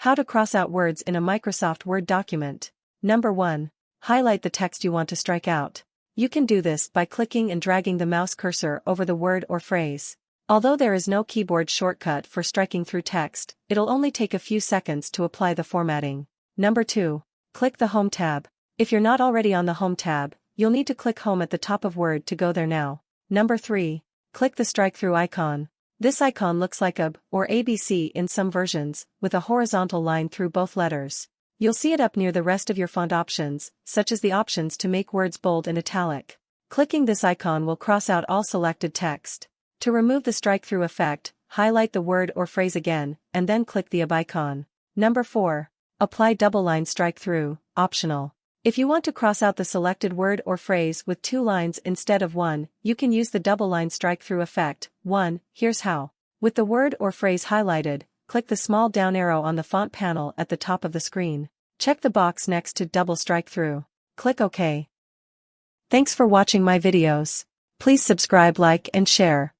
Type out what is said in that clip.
How to cross out words in a Microsoft Word document. Number 1. Highlight the text you want to strike out. You can do this by clicking and dragging the mouse cursor over the word or phrase. Although there is no keyboard shortcut for striking through text, it'll only take a few seconds to apply the formatting. Number 2. Click the Home tab. If you're not already on the Home tab, you'll need to click Home at the top of Word to go there now. Number 3. Click the Strikethrough icon. This icon looks like a B or ABC in some versions, with a horizontal line through both letters. You'll see it up near the rest of your font options, such as the options to make words bold and italic. Clicking this icon will cross out all selected text. To remove the strike-through effect, highlight the word or phrase again, and then click the UB icon. Number 4. Apply double-line strike-through, optional. If you want to cross out the selected word or phrase with 2 lines instead of 1, you can use the double-line strike-through effect. 1. Here's how. With the word or phrase highlighted, click the small down arrow on the font panel at the top of the screen. Check the box next to double strike-through. Click OK. Thanks for watching my videos. Please subscribe, like, and share.